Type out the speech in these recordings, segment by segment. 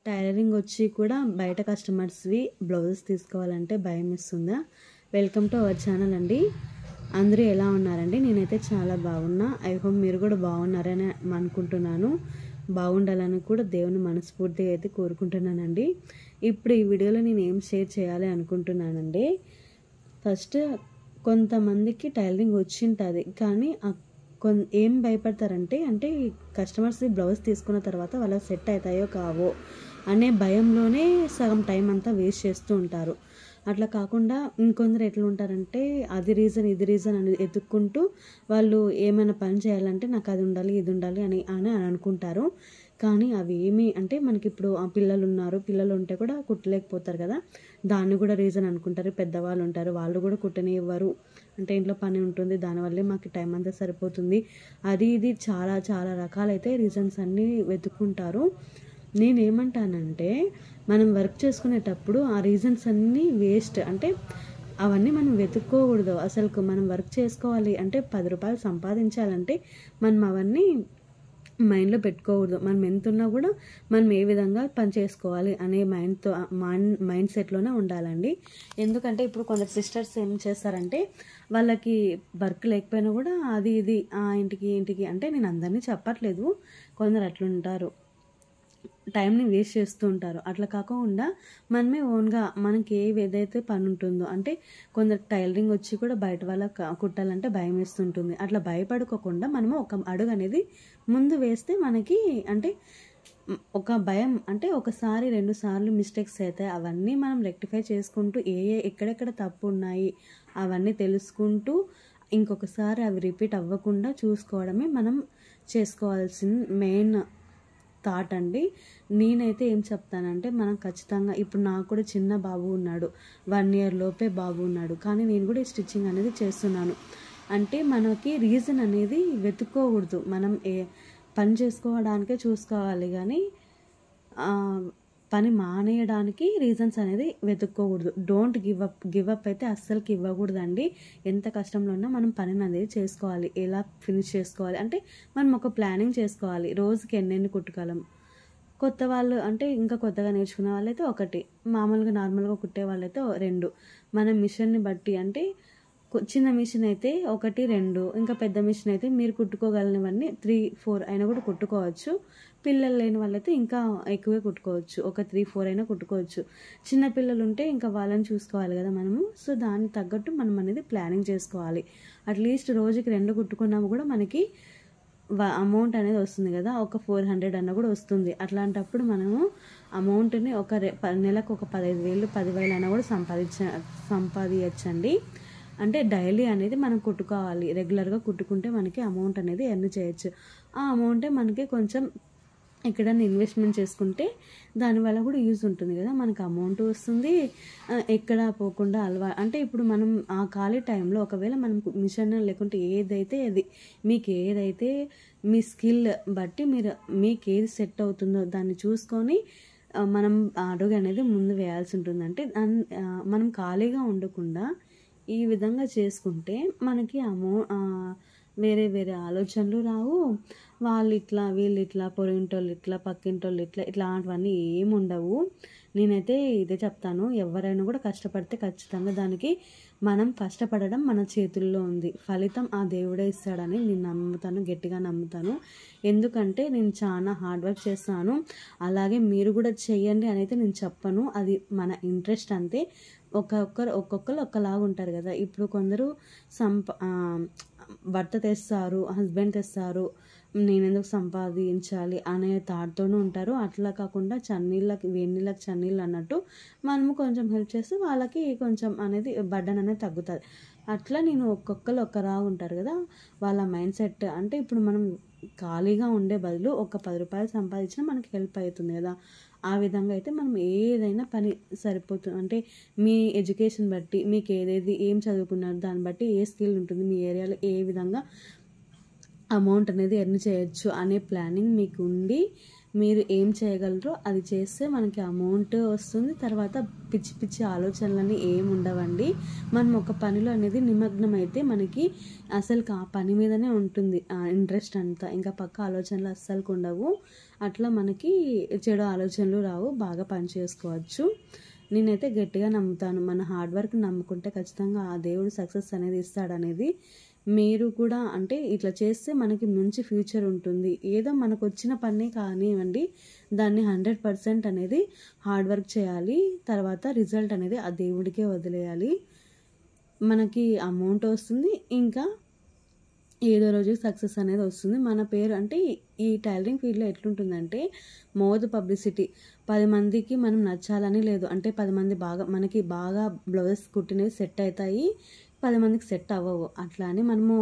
Tailoring వచ్చి కూడా బయట కస్టమర్స్వి బ్లౌజెస్ తీసుకోవాలంటే భయం ఇస్తుందా? వెల్కమ్ టు అవర్ ఛానల్ అండి. అందరూ ఎలా ఉన్నారండి? నేనైతే చాలా బాగున్నా. ఐ హోప్ మీరు కూడా బాగున్నారని అనుకుంటున్నాను. బాగుండాలని కూడా దేవుని మనస్ఫూర్తిగా అయితే కోరుకుంటున్నానండి. ఇప్పుడు ఈ వీడియోలో నేను ఏం షేర్ చేయాలి అనుకుంటున్నానండి. ఫస్ట్ కొంతమందికి టైలరింగ్ వచ్చింటుంది, కానీ ఏం భయపడతారంటే కస్టమర్స్ బ్లౌజ్ తీసుకున్న తర్వాత వాళ్ళకి సెట్ అవుతాయో కావో అనే భయంలోనే సగం టైం అంతా వేస్ట్ చేస్తూ ఉంటారు. అట్లా కాకుండా ఇంకొందరు ఎట్లా ఉంటారంటే అది రీజన్ ఇది రీజన్ అని ఎత్తుక్కుంటూ వాళ్ళు ఏమైనా పని చేయాలంటే నాకు అది ఉండాలి ఇది ఉండాలి అని అనుకుంటారు. కానీ అవి ఏమి మనకి ఇప్పుడు ఆ పిల్లలు ఉన్నారు, పిల్లలు ఉంటే కూడా కుట్టలేకపోతారు కదా, దాన్ని కూడా రీజన్ అనుకుంటారు. పెద్దవాళ్ళు ఉంటారు, వాళ్ళు కూడా కుట్టనివ్వరు, ఇంట్లో పని ఉంటుంది, దానివల్లే మాకు టైం అంతా సరిపోతుంది, అది ఇది చాలా చాలా రకాలైతే రీజన్స్ అన్నీ వెతుక్కుంటారు. నేనేమంటానంటే మనం వర్క్ చేసుకునేటప్పుడు ఆ రీజన్స్ అన్నీ వేస్ట్. అవన్నీ మనం వెతుక్కోకూడదు. అసలు మనం వర్క్ చేసుకోవాలి 10 రూపాయలు సంపాదించాలంటే మనం అవన్నీ మైండ్లో పెట్టుకోకూడదు. మనం ఎంత ఉన్నా కూడా మనం ఏ విధంగా పని చేసుకోవాలి అనే మైండ్ సెట్లోనే ఉండాలండి. ఎందుకంటే ఇప్పుడు కొందరు సిస్టర్స్ ఏం చేస్తారంటే వాళ్ళకి వర్క్ లేకపోయినా కూడా అది ఇది ఇంటికి నేను అందరినీ చెప్పట్లేదు, కొందరు అట్లుంటారు, టైంని వేస్ట్ చేస్తూ ఉంటారు. అట్లా కాకుండా మనమే ఓన్గా మనకి ఏదైతే పని ఉంటుందో, కొందరు టైలరింగ్ వచ్చి కూడా బయట వాళ్ళ కుట్టాలంటే భయం వేస్తుంటుంది. అట్లా భయపడుకోకుండా మనము ఒక అడుగు అనేది ముందు వేస్తే మనకి ఒక భయం ఒకసారి 2 సార్లు మిస్టేక్స్ అవుతాయి, అవన్నీ మనం రెక్టిఫై చేసుకుంటూ ఎక్కడెక్కడ తప్పు ఉన్నాయి అవన్నీ తెలుసుకుంటూ ఇంకొకసారి అవి రిపీట్ అవ్వకుండా చూసుకోవడమే మనం చేసుకోవాల్సిన మెయిన్ థాట్ అండి. నేనైతే ఏం చెప్తానంటే మనం ఖచ్చితంగా ఇప్పుడు నాకు కూడా చిన్న బాబు ఉన్నాడు, 1 ఇయర్ లోపే బాబు ఉన్నాడు, కానీ నేను కూడా స్టిచ్చింగ్ అనేది చేస్తున్నాను. మనకి రీజన్ అనేది వెతుక్కోకూడదు, మనం పని చేసుకోవడానికే చూసుకోవాలి, కానీ పని మానేయడానికి రీజన్స్ అనేది వెతుక్కోకూడదు. డోంట్ గివ్ అప్ అయితే అస్సలకి ఇవ్వకూడదండి. ఎంత కష్టంలో ఉన్నా మనం పనిని అనేది చేసుకోవాలి. ఎలా ఫినిష్ చేసుకోవాలి మనం ఒక ప్లానింగ్ చేసుకోవాలి, రోజుకి ఎన్నెన్ని కుట్టగలం. కొత్త వాళ్ళు ఇంకా కొత్తగా నేర్చుకునే వాళ్ళైతే 1, మామూలుగా నార్మల్గా కుట్టే వాళ్ళైతే 2. మన మిషన్ని బట్టి చిన్న మిషన్ అయితే 1, 2, ఇంకా పెద్ద మిషన్ అయితే మీరు కుట్టుకోగలిగినవన్నీ 3, 4 అయినా కూడా కుట్టుకోవచ్చు. పిల్లలు లేని వాళ్ళైతే ఇంకా ఎక్కువే కుట్టుకోవచ్చు, ఒక 3, 4 అయినా కుట్టుకోవచ్చు. చిన్న పిల్లలు ఉంటే ఇంకా వాళ్ళని చూసుకోవాలి కదా మనము. సో దానికి తగ్గట్టు మనం అనేది ప్లానింగ్ చేసుకోవాలి. అట్లీస్ట్ రోజుకి 2 కుట్టుకున్నాము కూడా మనకి అమౌంట్ అనేది వస్తుంది కదా, ఒక 400 అన్న కూడా వస్తుంది. అట్లాంటప్పుడు మనము అమౌంట్ని నెలకు ఒక 15,000 10,000 అయినా కూడా సంపాదించండి. డైలీ అనేది మనం కుట్టుకోవాలి, రెగ్యులర్గా కుట్టుకుంటే మనకి అమౌంట్ అనేది ఎర్న్ చేయొచ్చు. ఆ అమౌంటే మనకి కొంచెం ఎక్కడైనా ఇన్వెస్ట్మెంట్ చేసుకుంటే దానివల్ల కూడా యూజ్ ఉంటుంది కదా, మనకు అమౌంట్ వస్తుంది, ఎక్కడ పోకుండా ఇప్పుడు మనం ఆ ఖాళీ టైంలో ఒకవేళ మనం మిషన్ లేకుంటే ఏదైతే అది మీకు ఏదైతే మీ స్కిల్ బట్టి మీకు ఏది సెట్ అవుతుందో దాన్ని చూసుకొని మనం అడుగు అనేది ముందు వేయాల్సి ఉంటుంది. మనం ఖాళీగా ఉండకుండా ఈ విధంగా చేసుకుంటే మనకి వేరే వేరే ఆలోచనలు రావు. వాళ్ళు ఇట్లా వీళ్ళు ఇట్లా పొరింటోళ్ళు ఇట్లా పక్కింటోళ్ళు ఇట్లాంటివన్నీ ఏమి ఉండవు. నేనైతే ఇదే చెప్తాను, ఎవరైనా కూడా కష్టపడితే ఖచ్చితంగా దానికి మనం కష్టపడడం మన చేతుల్లో ఉంది, ఫలితం ఆ దేవుడే ఇస్తాడని నేను నమ్ముతాను, గట్టిగా నమ్ముతాను. ఎందుకంటే నేను చాలా హార్డ్ వర్క్ చేస్తాను, అలాగే మీరు కూడా చెయ్యండి అని అయితే నేను చెప్పను, అది మన ఇంట్రెస్ట్ అంతే. ఒక్కొక్కరు ఒక్కలాగా ఉంటారు కదా. ఇప్పుడు కొందరు భర్త తెస్తారు, హస్బెండ్ తెస్తారు, నేనెందుకు సంపాదించాలి అనే థాట్తోనూ ఉంటారు. అట్లా కాకుండా వేడినీళ్ళకి చన్నీళ్ళు అన్నట్టు మనము కొంచెం హెల్ప్ చేస్తే వాళ్ళకి కొంచెం అనేది బర్డన్ అనేది తగ్గుతుంది. అట్లా నేను ఒక్కొక్కరు ఒక్కలా ఉంటారు కదా, వాళ్ళ మైండ్ సెట్ ఇప్పుడు మనం ఖాళీగా ఉండే బదులు ఒక 10 రూపాయలు సంపాదించినా మనకి హెల్ప్ అవుతుంది కదా. ఆ విధంగా అయితే మనం ఏదైనా పని సరిపోతుంది. మీ ఎడ్యుకేషన్ బట్టి మీకు ఏం చదువుకున్నారు దాన్ని బట్టి ఏ స్కిల్ ఉంటుంది, మీ ఏరియాలో ఏ విధంగా అమౌంట్ అనేది ఎర్న్ చేయొచ్చు అనే ప్లానింగ్ మీకు ఉండి మీరు ఏం చేయగలరో అది చేస్తే మనకి అమౌంట్ వస్తుంది. తర్వాత పిచ్చి పిచ్చి ఆలోచనలని ఏమి ఉండవండి. మనం ఒక పనిలో అనేది నిమగ్నం అయితే మనకి అసలు ఆ పని మీదనే ఉంటుంది ఇంట్రెస్ట్ అంతా. ఇంకా పక్క ఆలోచనలు అస్సలు ఉండవు. అట్లా మనకి చెడు ఆలోచనలు రావు, బాగా పని చేసుకోవచ్చు. నేనైతే గట్టిగా నమ్ముతాను, మన హార్డ్ వర్క్ నమ్ముకుంటే ఖచ్చితంగా ఆ దేవుడు సక్సెస్ అనేది ఇస్తాడనేది. మీరు కూడా అంటే ఇట్లా చేస్తే మనకి మంచి ఫ్యూచర్ ఉంటుంది. ఏదో మనకు వచ్చిన పని కానివ్వండి, దాన్ని 100% అనేది హార్డ్ వర్క్ చేయాలి. తర్వాత రిజల్ట్ అనేది ఆ దేవుడికే వదిలేయాలి. మనకి అమౌంట్ వస్తుంది, ఇంకా ఏదో రోజు సక్సెస్ అనేది వస్తుంది. మన పేరు అంటే ఈ టైలరింగ్ ఫీల్డ్లో ఎట్లుంటుందంటే మౌత్ పబ్లిసిటీ. 10 మందికి మనం నచ్చాలని లేదు. అంటే 10 మంది మనకి బాగా బ్లౌజెస్ కుట్టినవి సెట్ అవుతాయి, 10 మందికి సెట్ అవ్వవు. అట్లా అని మనము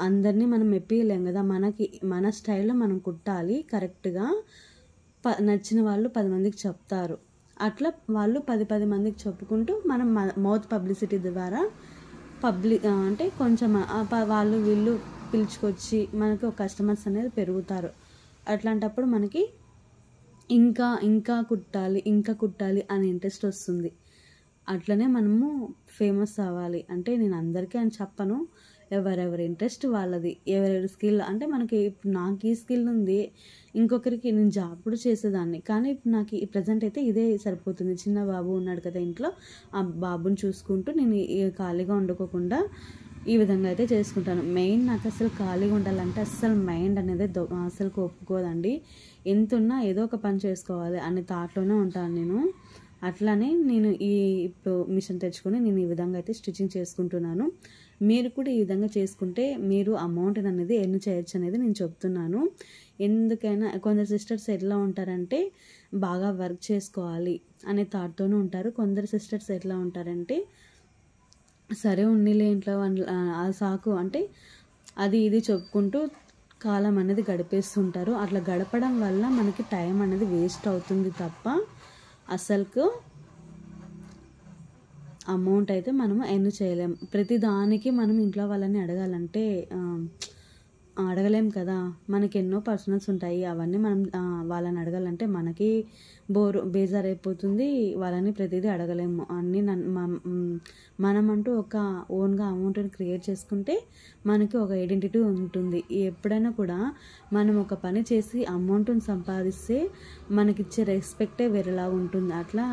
అందరినీ మనం మెప్పియలేం కదా. మన స్టైల్లో మనం కుట్టాలి కరెక్ట్గా. నచ్చిన వాళ్ళు 10 మందికి చెప్తారు. అట్లా వాళ్ళు 10 మందికి చెప్పుకుంటూ మనం మౌత్ పబ్లిసిటీ ద్వారా అంటే కొంచెం వాళ్ళు వీళ్ళు పిలుచుకొచ్చి మనకి ఒక కస్టమర్స్ అనేది పెరుగుతారు. అట్లాంటప్పుడు మనకి ఇంకా కుట్టాలి అనే ఇంట్రెస్ట్ వస్తుంది. అట్లనే మనము ఫేమస్ అవ్వాలి. అంటే నేను అందరికీ అని చెప్పను, ఎవరెవరి ఇంట్రెస్ట్ వాళ్ళది, ఎవరెవరి స్కిల్. అంటే మనకి ఇప్పుడు నాకు ఈ స్కిల్ ఉంది, ఇంకొకరికి నేను జాబ్ కూడా చేసేదాన్ని, కానీ ఇప్పుడు నాకు ఈ ప్రజెంట్ అయితే ఇదే సరిపోతుంది. చిన్న బాబు ఉన్నాడు కదా ఇంట్లో, ఆ బాబుని చూసుకుంటూ నేను ఖాళీగా ఉండుకోకుండా ఈ విధంగా అయితే చేసుకుంటాను. మెయిన్ నాకు అసలు ఖాళీగా ఉండాలంటే అస్సలు మైండ్ అనేది అసలు ఒప్పుకోదండి. ఎంత ఉన్నా ఏదో ఒక పని చేసుకోవాలి అనే థాట్లోనే ఉంటాను నేను. అట్లానే నేను ఇప్పుడు మిషన్ తెచ్చుకొని నేను ఈ విధంగా అయితే స్టిచ్చింగ్ చేసుకుంటున్నాను. మీరు కూడా ఈ విధంగా చేసుకుంటే మీరు అమౌంట్ అనేది ఎర్న్ చేయొచ్చు అనేది నేను చెప్తున్నాను. ఎందుకైనా కొందరు సిస్టర్స్ ఎట్లా ఉంటారంటే బాగా వర్క్ చేసుకోవాలి అనే థాట్తోనే ఉంటారు. కొందరు సిస్టర్స్ ఎట్లా ఉంటారంటే సరే ఉన్నిలే ఇంట్లో ఆ సాకు అంటే అది ఇది చెప్పుకుంటూ కాలం అనేది గడిపేస్తుంటారు. అట్లా గడపడం వల్ల మనకి టైం అనేది వేస్ట్ అవుతుంది తప్ప అసలుకు అమౌంట్ అయితే మనము ఎర్న్ చేయలేం. ప్రతి దానికి మనం ఇంట్లో వాళ్ళని అడగాలంటే అడగలేం కదా. మనకి ఎన్నో పర్సనల్స్ ఉంటాయి, అవన్నీ మనం వాళ్ళని అడగాలంటే మనకి బేజారైపోతుంది. వాళ్ళని ప్రతిదీ అడగలేము. అన్నీ మనమంటూ ఒక ఓన్గా అమౌంట్ని క్రియేట్ చేసుకుంటే మనకి ఒక ఐడెంటిటీ ఉంటుంది. ఎప్పుడైనా కూడా మనం ఒక పని చేసి అమౌంట్ని సంపాదిస్తే మనకిచ్చే రెస్పెక్టే వేరేలా ఉంటుంది. అట్లా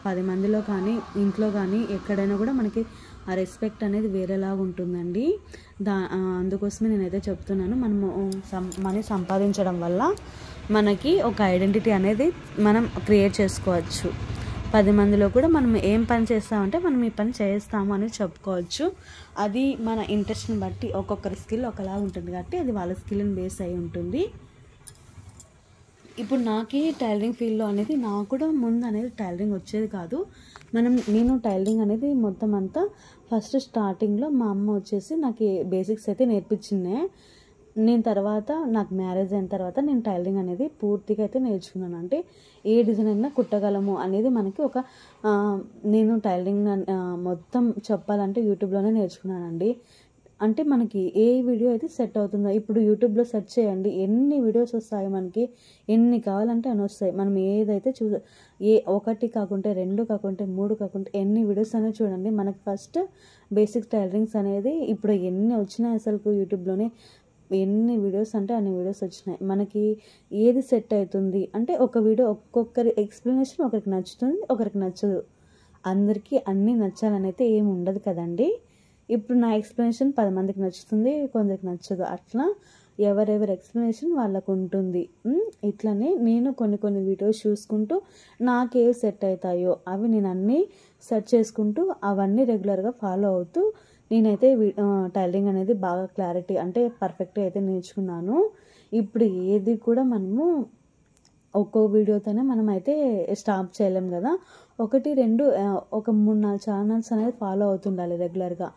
10 మందిలో కానీ ఇంట్లో కానీ ఎక్కడైనా కూడా మనకి ఆ రెస్పెక్ట్ అనేది వేరేలా ఉంటుందండి. అందుకోసమే నేనైతే చెప్తున్నాను, మనము మనీ సంపాదించడం వల్ల మనకి ఒక ఐడెంటిటీ అనేది మనం క్రియేట్ చేసుకోవచ్చు. 10 మందిలో కూడా మనం ఏం పని చేస్తామంటే మనం ఈ పని చేస్తాము అని చెప్పుకోవచ్చు. అది మన ఇంట్రెస్ట్ని బట్టి ఒక్కొక్కరి స్కిల్ ఒకలా ఉంటుంది కాబట్టి అది వాళ్ళ స్కిల్ని బేస్ అయి ఉంటుంది. ఇప్పుడు నాకు టైలరింగ్ ఫీల్డ్లో అనేది నాకు కూడా ముందు అనేది టైలరింగ్ వచ్చేది కాదు. నేను టైలరింగ్ అనేది మొత్తం అంతా ఫస్ట్ స్టార్టింగ్లో మా అమ్మ వచ్చేసి నాకు బేసిక్స్ అయితే నేర్పించిందే. నేను తర్వాత నాకు మ్యారేజ్ అయిన తర్వాత నేను టైలరింగ్ అనేది పూర్తిగా అయితే నేర్చుకున్నాను. అంటే ఏ డిజైన్ అయినా కుట్టగలము అనేది మనకి నేను టైలరింగ్ మొత్తం చెప్పాలంటే యూట్యూబ్లోనే నేర్చుకున్నానండి. అంటే మనకి ఏ వీడియో అయితే సెట్ అవుతుందో, ఇప్పుడు యూట్యూబ్లో సెర్చ్ చేయండి, ఎన్ని వీడియోస్ వస్తాయి మనకి, ఎన్ని కావాలంటే అన్ని వస్తాయి. మనం ఏదైతే ఒకటి కాకుంటే 2 కాకుంటే 3 కాకుంటే ఎన్ని వీడియోస్ అనేది చూడండి. మనకి ఫస్ట్ బేసిక్ టైలరింగ్స్ అనేది ఇప్పుడు ఎన్ని వచ్చినాయి అసలు యూట్యూబ్లోనే, ఎన్ని వీడియోస్ అంటే అన్ని వీడియోస్ వచ్చినాయి. మనకి ఏది సెట్ అవుతుంది అంటే ఒక వీడియో ఒక్కొక్కరి ఎక్స్ప్లెనేషన్ ఒకరికి నచ్చుతుంది, ఒకరికి నచ్చదు. అందరికీ అన్నీ నచ్చాలని అయితే ఏమి ఉండదు కదండి. ఇప్పుడు నా ఎక్స్ప్లెనేషన్ 10 మందికి నచ్చుతుంది, కొందరికి నచ్చదు. అట్లా ఎవరెవరి ఎక్స్ప్లెనేషన్ వాళ్ళకు ఉంటుంది. ఇట్లనే నేను కొన్ని వీడియోస్ చూసుకుంటూ నాకేవి సెట్ అవుతాయో అవి నేను అన్నీ సెర్చ్ చేసుకుంటూ అవన్నీ రెగ్యులర్గా ఫాలో అవుతూ నేనైతే టైలరింగ్ అనేది బాగా క్లారిటీ అంటే పర్ఫెక్ట్గా అయితే నేర్చుకున్నాను. ఇప్పుడు ఏది కూడా మనము ఒక్కో వీడియోతోనే మనం అయితే స్టాప్ చేయలేం కదా. 1, 2 ఒక 3, 4 ఛానల్స్ అనేది ఫాలో అవుతుండాలి రెగ్యులర్గా.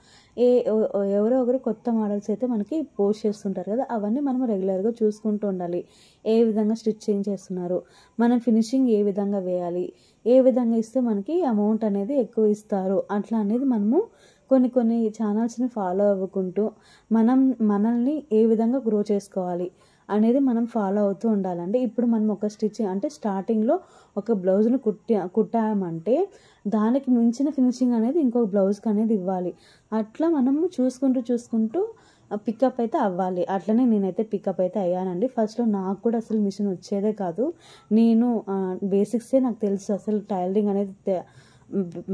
ఎవరో ఒకరు కొత్త మోడల్స్ అయితే మనకి పోస్ట్ చేస్తుంటారు కదా, అవన్నీ మనం రెగ్యులర్గా చూసుకుంటూ ఉండాలి. ఏ విధంగా స్టిచ్చింగ్ చేస్తున్నారు, మనం ఫినిషింగ్ ఏ విధంగా వేయాలి, ఏ విధంగా ఇస్తే మనకి అమౌంట్ అనేది ఎక్కువ ఇస్తారు, అట్లా అనేది మనము కొన్ని ఛానల్స్ని ఫాలో అవ్వకుంటూ మనల్ని ఏ విధంగా గ్రో చేసుకోవాలి అనేది మనం ఫాలో అవుతూ ఉండాలండి. ఇప్పుడు మనం ఒక స్టిచ్చింగ్ అంటే స్టార్టింగ్లో ఒక బ్లౌజ్ను కుట్టామంటే దానికి మించిన ఫినిషింగ్ అనేది ఇంకొక బ్లౌజ్కి అనేది ఇవ్వాలి. అట్లా మనము చూసుకుంటూ పికప్ అయితే అవ్వాలి. అట్లనే నేనైతే పికప్ అయితే అయ్యానండి. ఫస్ట్లో నాకు కూడా అసలు మిషన్ వచ్చేదే కాదు. నేను బేసిక్సే నాకు తెలుసు. అసలు టైలరింగ్ అనేది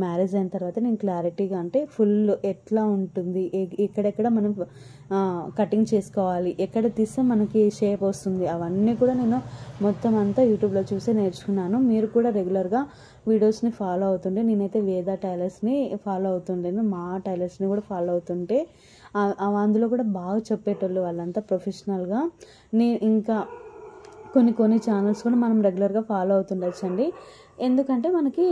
మ్యారేజ్ అయిన తర్వాత నేను క్లారిటీగా అంటే ఫుల్ ఎట్లా ఉంటుంది, ఎక్కడెక్కడ మనం కటింగ్ చేసుకోవాలి, ఎక్కడ తీస్తే మనకి షేప్ వస్తుంది, అవన్నీ కూడా నేను మొత్తం అంతా యూట్యూబ్లో చూసి నేర్చుకున్నాను. మీరు కూడా రెగ్యులర్గా వీడియోస్ని ఫాలో అవుతుంటే, నేనైతే వేద టైలర్స్ని ఫాలో అవుతుండేను, మా టైలర్స్ని కూడా ఫాలో అవుతుంటే అందులో కూడా బాగా చెప్పేటోళ్ళు వాళ్ళంతా ప్రొఫెషనల్గా. ఇంకా కొన్ని ఛానల్స్ కూడా మనం రెగ్యులర్గా ఫాలో అవుతుండొచ్చండి. ఎందుకంటే మనకి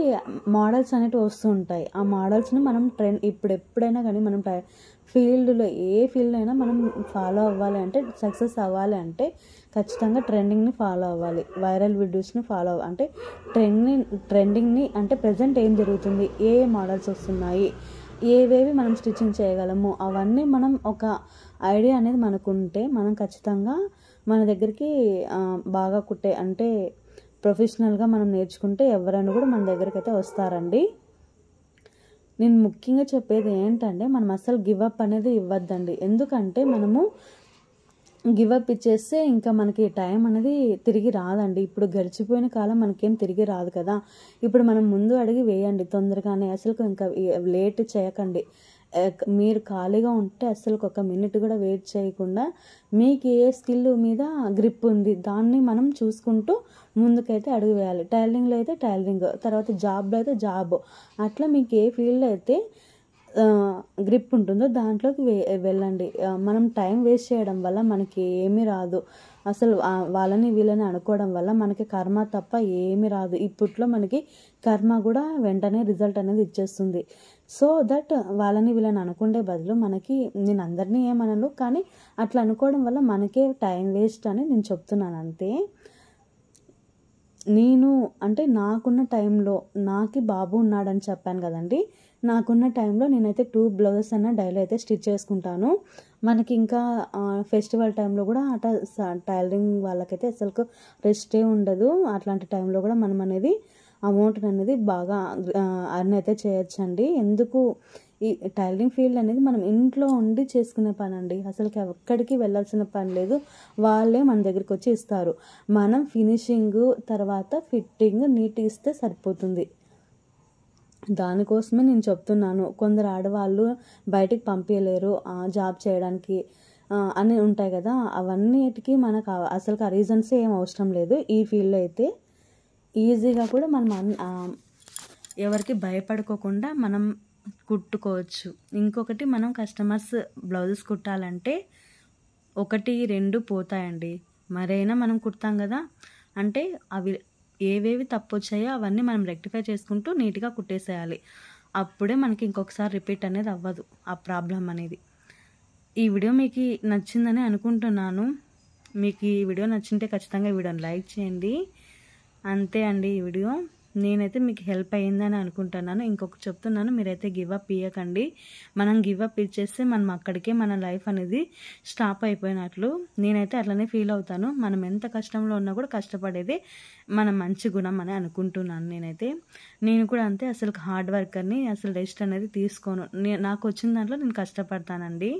మోడల్స్ అనేవి వస్తూ ఉంటాయి. ఆ మోడల్స్ని మనం ఇప్పుడు ఎప్పుడైనా కానీ మనం ఫీల్డ్లో ఏ ఫీల్డ్ అయినా మనం ఫాలో అవ్వాలి అంటే, సక్సెస్ అవ్వాలి అంటే ఖచ్చితంగా ట్రెండింగ్ని ఫాలో అవ్వాలి. వైరల్ వీడియోస్ని ఫాలో అంటే ట్రెండింగ్ని అంటే ప్రజెంట్ ఏం జరుగుతుంది, ఏ మోడల్స్ వస్తున్నాయి, ఏవేవి మనం స్టిచ్చింగ్ చేయగలము, అవన్నీ మనం ఒక ఐడియా అనేది మనకుంటే మనం ఖచ్చితంగా మన దగ్గరికి బాగా కుట్టే అంటే ప్రొఫెషనల్గా మనం నేర్చుకుంటే ఎవరైనా కూడా మన దగ్గరికి అయితే వస్తారండి. నేను ముఖ్యంగా చెప్పేది ఏంటంటే, మనం అసలు గివప్ అనేది ఇవ్వద్దండి. ఎందుకంటే మనము గివప్ ఇచ్చేస్తే ఇంకా మనకి టైం అనేది తిరిగి రాదండి. ఇప్పుడు గడిచిపోయిన కాలం మనకేం తిరిగి రాదు కదా. ఇప్పుడు మనం ముందు అడిగి వేయండి తొందరగానే. అసలు ఇంకా లేట్ చేయకండి. మీరు ఖాళీగా ఉంటే అసలు ఒక మినిట్ కూడా వెయిట్ చేయకుండా మీకు ఏ స్కిల్ మీద గ్రిప్ ఉంది దాన్ని మనం చూసుకుంటూ ముందుకైతే అడుగు వేయాలి. టైలరింగ్లో అయితే టైలరింగ్, తర్వాత జాబ్లో అయితే జాబ్, అట్లా మీకు ఏ ఫీల్డ్లో అయితే గ్రిప్ ఉంటుందో దాంట్లోకి వెళ్ళండి. మనం టైం వేస్ట్ చేయడం వల్ల మనకి ఏమీ రాదు. అసలు వాళ్ళని వీళ్ళని అనుకోవడం వల్ల మనకి కర్మ తప్ప ఏమీ రాదు. ఇప్పట్లో మనకి కర్మ కూడా వెంటనే రిజల్ట్ అనేది ఇచ్చేస్తుంది. సో దట్ వాళ్ళని వీళ్ళని అనుకుంటే బదులు మనకి, నేను అందరినీ ఏమనను కానీ అట్లా అనుకోవడం వల్ల మనకే టైం వేస్ట్ అని నేను చెప్తున్నాను అంతే. నేను అంటే నాకున్న టైంలో నాకు బాబు ఉన్నాడని చెప్పాను కదండి. నాకున్న టైంలో నేనైతే 2 బ్లౌజెస్ అన్న డైలీ అయితే స్టిచ్ చేసుకుంటాను. మనకి ఇంకా ఫెస్టివల్ టైంలో కూడా టైలరింగ్ వాళ్ళకైతే అసలు రెస్టే ఉండదు. అట్లాంటి టైంలో కూడా మనం అనేది అమౌంట్ అనేది బాగా అర్న్ అయితే చేయొచ్చండి. ఎందుకు ఈ టైలరింగ్ ఫీల్డ్ అనేది మనం ఇంట్లో ఉండి చేసుకునే పని అండి. అసలు ఎక్కడికి వెళ్ళాల్సిన పని లేదు. వాళ్ళే మన దగ్గరికి వచ్చి ఇస్తారు. మనం ఫినిషింగ్ తర్వాత ఫిట్టింగ్ నీట్గా ఇస్తే సరిపోతుంది. దానికోసమే నేను చెప్తున్నాను. కొందరు ఆడవాళ్ళు బయటికి పంపించలేరు జాబ్ చేయడానికి అని ఉంటాయి కదా. అవన్నిటికీ మనకు అసలు ఆ రీజన్సే ఏం అవసరం లేదు. ఈ ఫీల్డ్లో అయితే ఈజీగా కూడా మనం ఎవరికి భయపడుకోకుండా మనం కుట్టుకోవచ్చు. ఇంకొకటి, మనం కస్టమర్స్ బ్లౌజెస్ కుట్టాలంటే 1, 2 పోతాయండి. మరైనా మనం కుడతాం కదా, అంటే అవి ఏవేవి తప్పు వచ్చాయో అవన్నీ మనం రెక్టిఫై చేసుకుంటూ నీట్గా కుట్టేసేయాలి. అప్పుడే మనకి ఇంకొకసారి రిపీట్ అనేది అవ్వదు ఆ ప్రాబ్లం అనేది. ఈ వీడియో మీకు నచ్చిందని అనుకుంటున్నాను. మీకు ఈ వీడియో నచ్చింటే ఖచ్చితంగా ఈ వీడియోని లైక్ చేయండి. అంతే అండి ఈ వీడియో. నేనైతే మీకు హెల్ప్ అయ్యిందని అనుకుంటున్నాను. ఇంకొక చెప్తున్నాను, మీరైతే గివప్ ఇవ్వకండి. మనం గివప్ ఇచ్చేస్తే మనం అక్కడికే మన లైఫ్ అనేది స్టాప్ అయిపోయినట్లు. నేనైతే అట్లనే ఫీల్ అవుతాను. మనం ఎంత కష్టంలో ఉన్నా కూడా కష్టపడేదే మన మంచి గుణం అని అనుకుంటున్నాను నేనైతే. నేను కూడా అంతే, అసలు హార్డ్ వర్కర్ని, అసలు రెస్ట్ అనేది తీసుకోను. నాకు వచ్చిన దాంట్లో నేను కష్టపడతానండి.